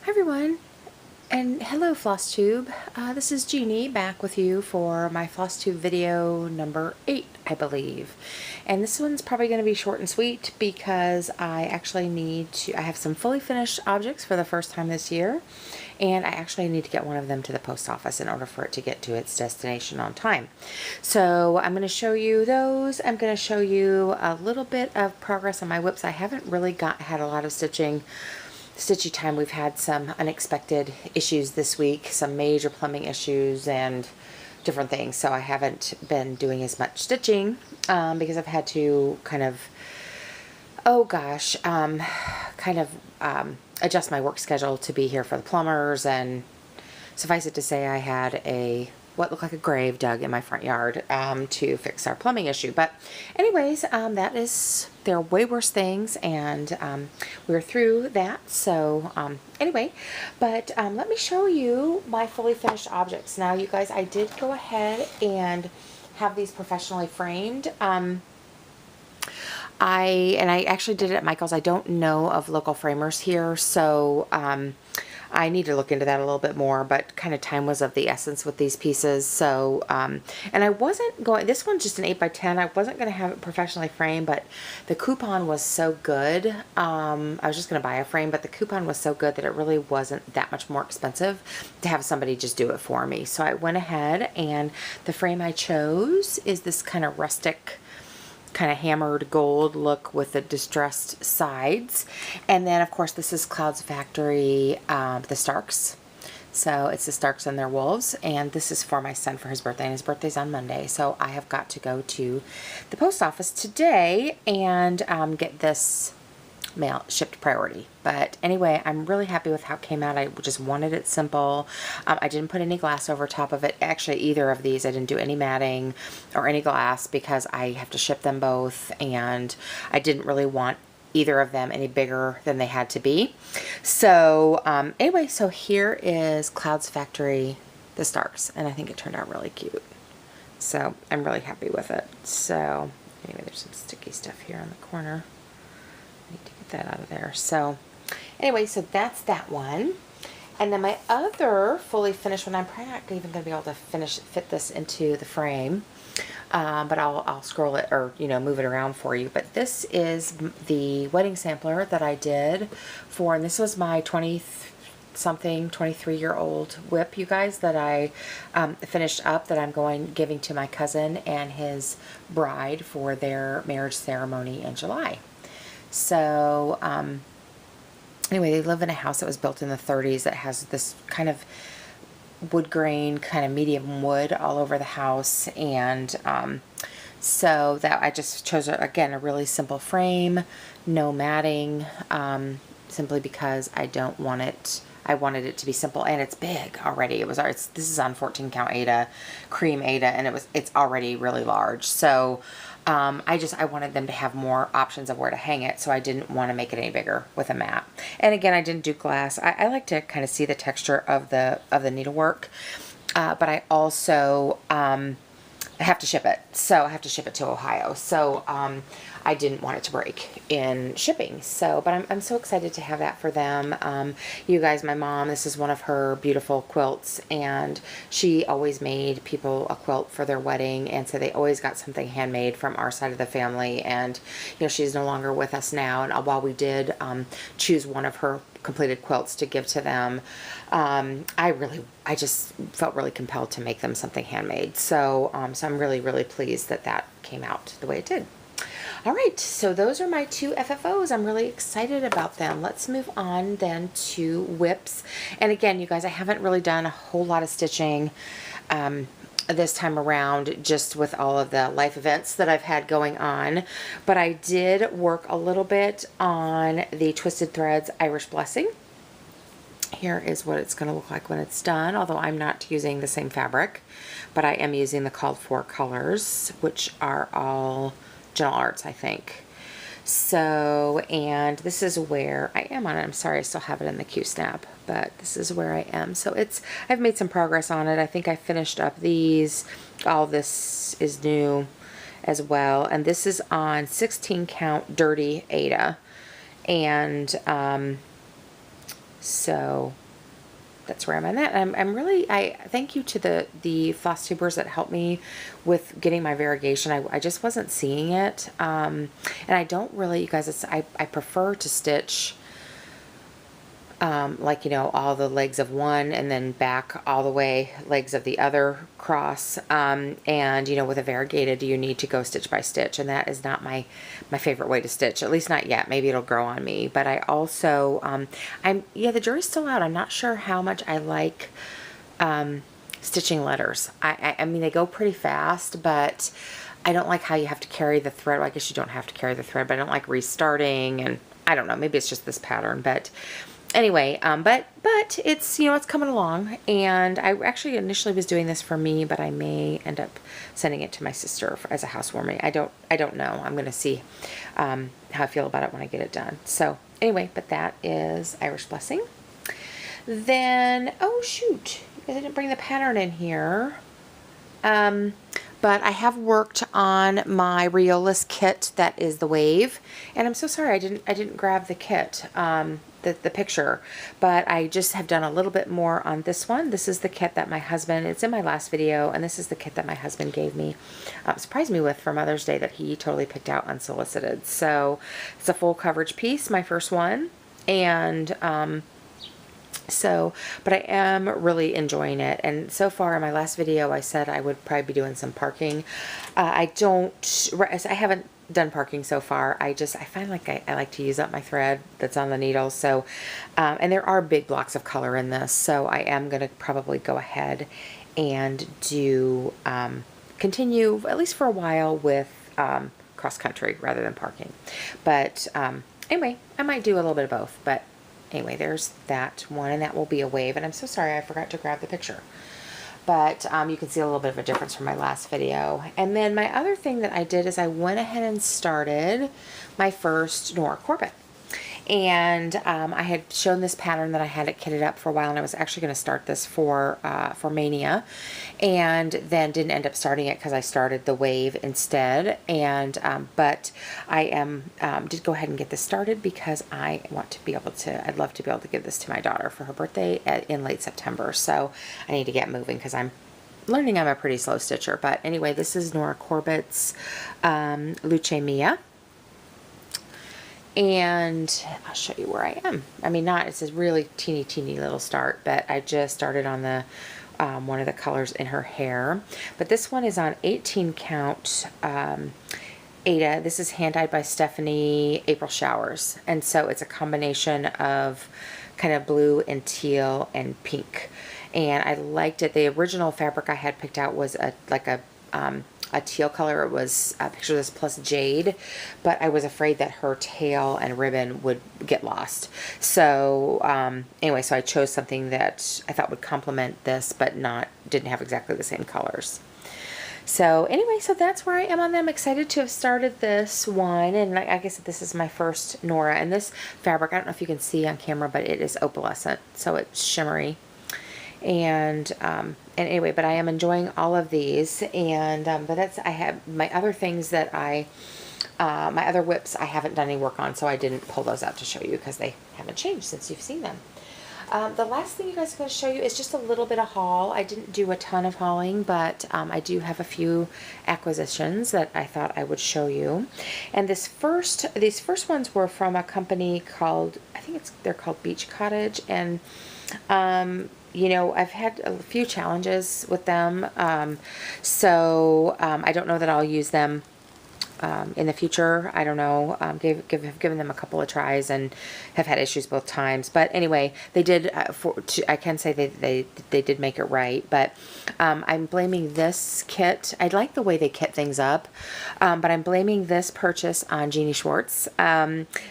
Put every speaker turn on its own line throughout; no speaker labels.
Hi everyone, and hello Flosstube. This is Jeannie back with you for my Flosstube video number 8, I believe. And this one's probably going to be short and sweet because I actually I have some fully finished objects for the first time this year, and I actually need to get one of them to the post office in order for it to get to its destination on time. So I'm going to show you those. I'm going to show you a little bit of progress on my whips. I haven't really had a lot of stitchy time. We've had some unexpected issues this week, some major plumbing issues and different things, so I haven't been doing as much stitching because I've had to kind of adjust my work schedule to be here for the plumbers, and suffice it to say I had what looked like a grave dug in my front yard to fix our plumbing issue. But anyways, there are way worse things, and we're through that. So anyway, but let me show you my fully finished objects. Now you guys, I did go ahead and have these professionally framed. I actually did it at Michael's. I don't know of local framers here, so I need to look into that a little bit more, but kind of time was of the essence with these pieces. So, and I wasn't going, this one's just an 8x10. I wasn't going to have it professionally framed, but the coupon was so good. I was just going to buy a frame, but the coupon was so good that it really wasn't that much more expensive to have somebody just do it for me. So I went ahead, and the frame I chose is this kind of rustic, kind of hammered gold look with the distressed sides. And then of course this is Cloud's Factory, the Starks. So it's the Starks and their wolves, and this is for my son for his birthday, and his birthday's on Monday. So I have got to go to the post office today and get this mail shipped priority. But anyway, I'm really happy with how it came out. I just wanted it simple. I didn't put any glass over top of it. Actually, either of these, I didn't do any matting or any glass because I have to ship them both, and I didn't really want either of them any bigger than they had to be. So anyway, so here is Cloud's Factory, the Starks, and I think it turned out really cute. So I'm really happy with it. So anyway, there's some sticky stuff here on the corner. Need to get that out of there. So anyway, so that's that one. And then my other fully finished one, I'm probably not even going to be able to fit this into the frame, but I'll scroll it or move it around for you. But this is the wedding sampler that I did and this was my 23-year-old whip, you guys, that I finished up, that I'm giving to my cousin and his bride for their marriage ceremony in July. So anyway, they live in a house that was built in the 30s that has this kind of wood grain, kind of medium wood all over the house. And so that I just chose, again, a really simple frame, no matting, simply because I wanted it to be simple, and it's big already. This is on 14 count Aida, cream Aida, and it's already really large. So I wanted them to have more options of where to hang it, so I didn't want to make it any bigger with a mat. And again, I didn't do glass. I like to kind of see the texture of the needlework, but I also I have to ship it. So I have to ship it to Ohio. So I didn't want it to break in shipping. So, but I'm so excited to have that for them. You guys, my mom, this is one of her beautiful quilts, and she always made people a quilt for their wedding, and so they always got something handmade from our side of the family. And she's no longer with us now, and while we did choose one of her completed quilts to give to them, I just felt really compelled to make them something handmade. So so I'm really, really pleased that that came out the way it did. All right, so those are my 2 FFOs. I'm really excited about them. Let's move on then to whips. And again, you guys, I haven't really done a whole lot of stitching this time around, just with all of the life events that I've had going on. But I did work a little bit on the Twisted Threads Irish Blessing. Here is what it's going to look like when it's done, although I'm not using the same fabric, but I am using the called for colors, which are all Gentle Arts, I think. So, and this is where I am on it. I'm sorry, I still have it in the Q-snap, but this is where I am. So I've made some progress on it. I think I finished up these. All this is new as well. And this is on 16 count Dirty Aida. And So that's where I'm at. I'm really, I thank you to the floss tubers that helped me with getting my variegation. I just wasn't seeing it. And I don't really, you guys, I prefer to stitch like, you know, all the legs of one and then back all the way legs of the other cross. And, you know, with a variegated, you need to go stitch by stitch. And that is not my favorite way to stitch, at least not yet. Maybe it'll grow on me. But I also, yeah, the jury's still out. I'm not sure how much I like stitching letters. I mean, they go pretty fast, but I don't like how you have to carry the thread. Well, I guess you don't have to carry the thread, but I don't like restarting. And I don't know, maybe it's just this pattern, but anyway, but it's, you know, it's coming along. And I actually initially was doing this for me, but I may end up sending it to my sister as a housewarming. I don't know. I'm going to see how I feel about it when I get it done. So anyway, but that is Irish Blessing. Then, oh shoot, I didn't bring the pattern in here. But I have worked on my Riolis kit that is the wave, and I'm so sorry I didn't grab the kit, the picture, but I just have done a little bit more on this one. This is the kit that my husband, it's in my last video, and this is the kit that my husband gave me, surprised me with for Mother's Day, that he totally picked out unsolicited. So it's a full coverage piece, my first one, and so, but I am really enjoying it. And so far in my last video, I said I would probably be doing some parking. I haven't done parking so far. I find like I like to use up my thread that's on the needle. So, and there are big blocks of color in this. So I am going to probably go ahead and do, continue at least for a while with, cross country rather than parking. But, anyway, I might do a little bit of both, but anyway, there's that one, and that will be a wave. And I'm so sorry I forgot to grab the picture. But you can see a little bit of a difference from my last video. And then my other thing that I did is I went ahead and started my first Nora Corbett. And I had shown this pattern that I had it kitted up for a while, and I was actually going to start this for Mania, and then didn't end up starting it because I started the wave instead. And but I did go ahead and get this started because I want to be able to, I'd love to be able to give this to my daughter for her birthday in late September. So I need to get moving because I'm learning I'm a pretty slow stitcher. But anyway, this is Nora Corbett's Luce Mia. And I'll show you where I am. I mean, it's a really teeny little start, but I just started on the one of the colors in her hair. But this one is on 18 count Ada. This is hand dyed by Stephanie April Showers. And so it's a combination of kind of blue and teal and pink. And I liked it. The original fabric I had picked out was a teal color. It was picture this plus jade, but I was afraid that her tail and ribbon would get lost. So anyway, so I chose something that I thought would complement this, but didn't have exactly the same colors. So anyway, so that's where I am on them. I'm excited to have started this one, and like I said, this is my first Nora, and this fabric, I don't know if you can see on camera, but it is opalescent, so it's shimmery. And anyway, but I am enjoying all of these, and but I have my other things that my other whips I haven't done any work on, so I didn't pull those out to show you because they haven't changed since you've seen them. The last thing you guys are going to show you is just a little bit of haul. I didn't do a ton of hauling, but I do have a few acquisitions that I thought I would show you. And these first ones were from a company called, I think they're called Beach Cottage, and you know, I've had a few challenges with them, so I don't know that I'll use them in the future. I don't know. Have given them a couple of tries and have had issues both times. But anyway, they did. I can say they did make it right. But I'm blaming this kit. I like the way they kit things up, but I'm blaming this purchase on Jeannie Schwartz.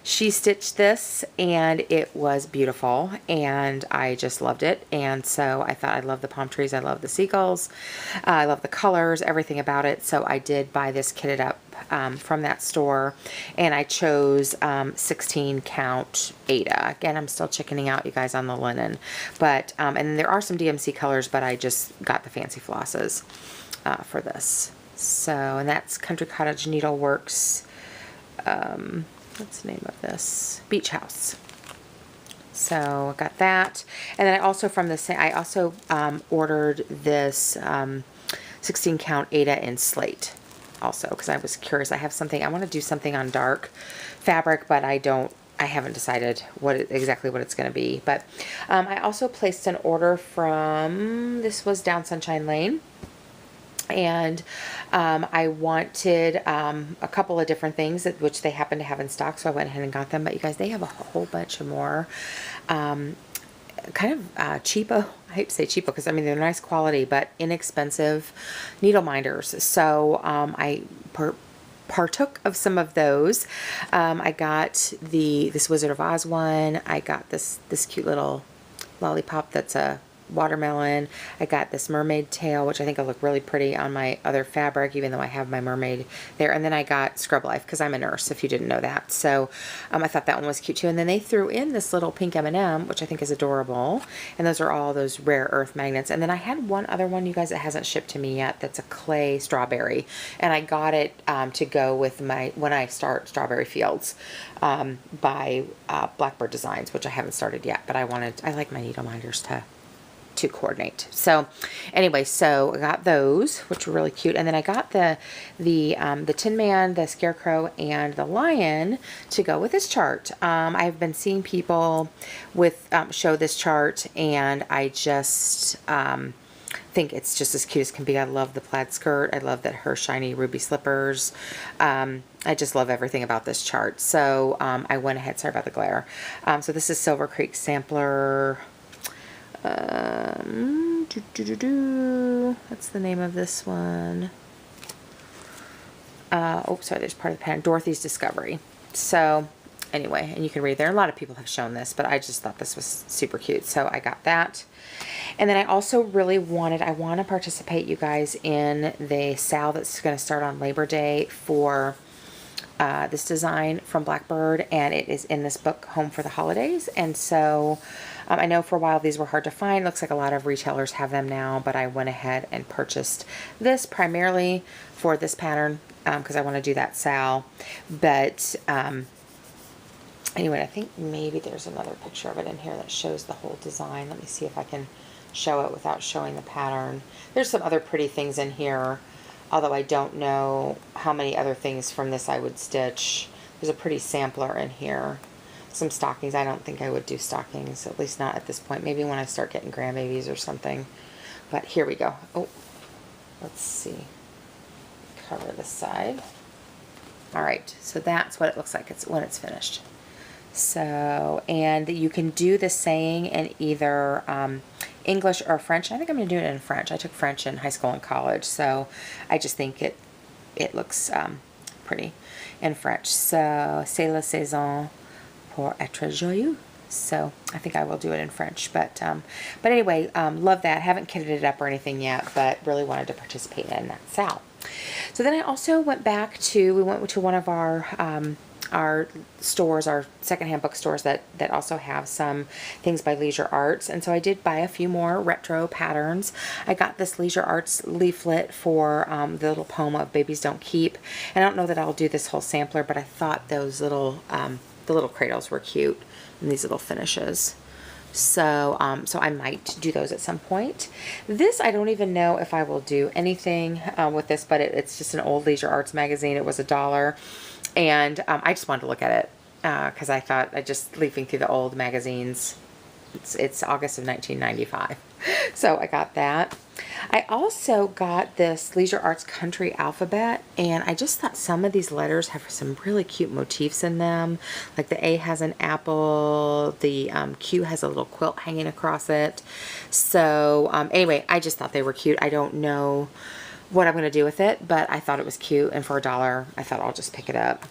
She stitched this, and it was beautiful, and I just loved it. And so I thought, I love the palm trees. I love the seagulls. I love the colors, everything about it. So I did buy this kitted up from that store, and I chose 16 count Ada. Again, I'm still chickening out, you guys, on the linen, but and there are some DMC colors, but I just got the fancy flosses for this. So, and that's Country Cottage Needleworks. What's the name of this? Beach House. So I got that. And then I also from the same, I also ordered this 16 count Aida in slate also, because I was curious. I have something, I want to do something on dark fabric, but I haven't decided exactly what it's going to be. But I also placed an order from, this was Down Sunshine Lane. And I wanted a couple of different things which they happen to have in stock, so I went ahead and got them. But you guys, they have a whole bunch of more kind of cheapo, I hate to say cheapo because I mean they're nice quality but inexpensive needle minders. So I partook of some of those. I got this Wizard of Oz one. I got this cute little lollipop that's a watermelon. I got this mermaid tail, which I think will look really pretty on my other fabric, even though I have my mermaid there. And then I got Scrub Life because I'm a nurse, if you didn't know that. So I thought that one was cute too. And then they threw in this little pink M&M, which I think is adorable. And those are all those rare earth magnets. And then I had one other one, you guys, that hasn't shipped to me yet. That's a clay strawberry, and I got it to go with my When I Start Strawberry Fields by Blackbird Designs, which I haven't started yet. But I like my needle minders to coordinate. So anyway, so I got those, which were really cute. And then I got the Tin Man, the Scarecrow, and the Lion to go with this chart. I've been seeing people show this chart, and I just think it's just as cute as can be. I love the plaid skirt. I love that her shiny ruby slippers. I just love everything about this chart. So I went ahead, sorry about the glare. So this is Silver Creek Sampler. What's the name of this one? Oh, sorry, there's part of the pattern. Dorothy's Discovery. So anyway, and you can read there. A lot of people have shown this, but I just thought this was super cute. So I got that. And then I also really want to participate, you guys, in the sale that's going to start on Labor Day for this design from Blackbird, and it is in this book, Home for the Holidays. And so I know for a while these were hard to find. Looks like a lot of retailers have them now, but I went ahead and purchased this primarily for this pattern because I want to do that sale. But anyway, I think maybe there's another picture of it in here that shows the whole design. Let me see if I can show it without showing the pattern. There's some other pretty things in here, although I don't know how many other things from this I would stitch. There's a pretty sampler in here. Some stockings. I don't think I would do stockings, at least not at this point. Maybe when I start getting grandbabies or something. But here we go. Oh, let's see. Cover this side. All right, so that's what it looks like when it's finished. So, and you can do the saying in either English or French. I think I'm going to do it in French. I took French in high school and college, so I just think it looks pretty in French. So, c'est la saison pour être joyeux. So I think I will do it in French. But anyway, love that. Haven't kitted it up or anything yet, but really wanted to participate in that sale. So then I also went to one of our stores, our secondhand bookstores that also have some things by Leisure Arts. And so I did buy a few more retro patterns. I got this Leisure Arts leaflet for the little poem of Babies Don't Keep. And I don't know that I'll do this whole sampler, but I thought those little, the little cradles were cute and these little finishes. So, so I might do those at some point. This, I don't even know if I will do anything with this, but it's just an old Leisure Arts magazine. It was $1. And I just wanted to look at it because I thought, I just leafing through the old magazines, it's August of 1995. So I got that. I also got this Leisure Arts Country Alphabet, and I just thought some of these letters have some really cute motifs in them. Like the A has an apple, the Q has a little quilt hanging across it. So anyway, I just thought they were cute. I don't know what I'm going to do with it, but I thought it was cute, and for $1, I thought I'll just pick it up.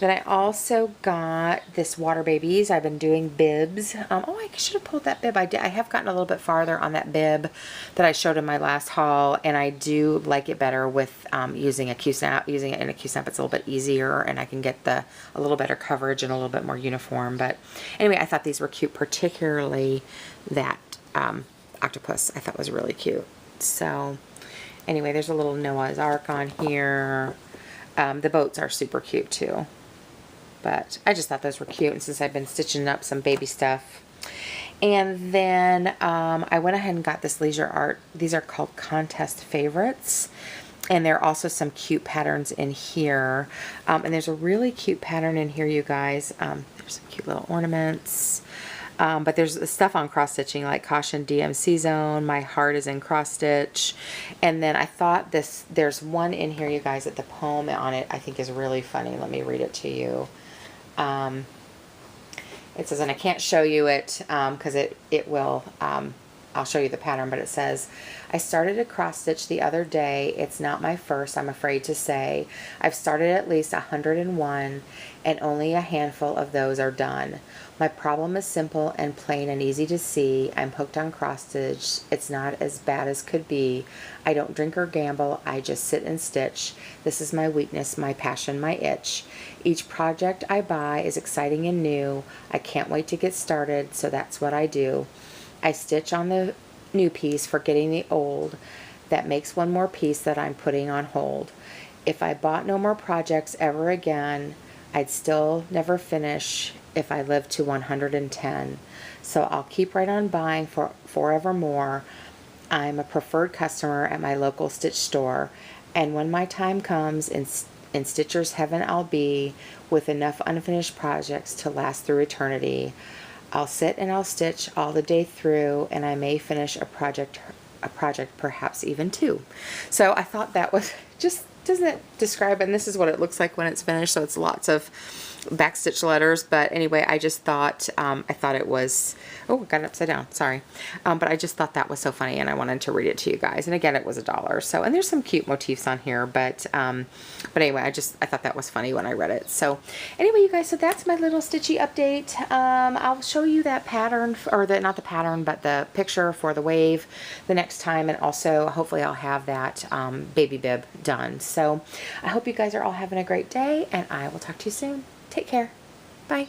Then I also got this Water Babies. I've been doing bibs. Oh, I should have pulled that bib. I have gotten a little bit farther on that bib that I showed in my last haul, and I do like it better with using a Q-snap. Using it in a Q-snap, it's a little bit easier, and I can get a little better coverage and a little bit more uniform. But anyway, I thought these were cute, particularly that octopus I thought was really cute. So anyway, there's a little Noah's Ark on here. The boats are super cute too. but I just thought those were cute, and since I've been stitching up some baby stuff. And then I went ahead and got this leisure art. These are called contest favorites. And there are also some cute patterns in here. And there's a really cute pattern in here, you guys. There's some cute little ornaments. But there's stuff on cross stitching like caution DMC zone. My heart is in cross stitch. And then I thought there's one in here, you guys, that the poem on it I think is really funny. Let me read it to you. It says, and I can't show you it because it will, I'll show you the pattern, but it says, I started a cross stitch the other day. It's not my first, I'm afraid to say. I've started at least 101 and only a handful of those are done. My problem is simple and plain and easy to see. I'm hooked on cross stitch. It's not as bad as could be. I don't drink or gamble. I just sit and stitch. This is my weakness, my passion, my itch. Each project I buy is exciting and new. I can't wait to get started, so that's what I do. I stitch on the new piece, forgetting the old. That makes one more piece that I'm putting on hold. If I bought no more projects ever again, I'd still never finish if I lived to 110. So I'll keep right on buying for forevermore. I'm a preferred customer at my local stitch store, and when my time comes, in Stitcher's heaven I'll be, with enough unfinished projects to last through eternity. I'll sit and I'll stitch all the day through, and I may finish a project perhaps even two. So I thought that was just, doesn't it describe, and this is what it looks like when it's finished, so it's lots of backstitch letters. But anyway, I just thought I thought it was, oh, I got it upside down, sorry, but I just thought that was so funny and I wanted to read it to you guys. And again, it was $1. So, and there's some cute motifs on here, but anyway, I thought that was funny when I read it. So anyway, you guys, so that's my little stitchy update. I'll show you that pattern, or not the pattern, but the picture for the wave the next time, and also hopefully I'll have that baby bib done. So I hope you guys are all having a great day, and I will talk to you soon. Take care. Bye.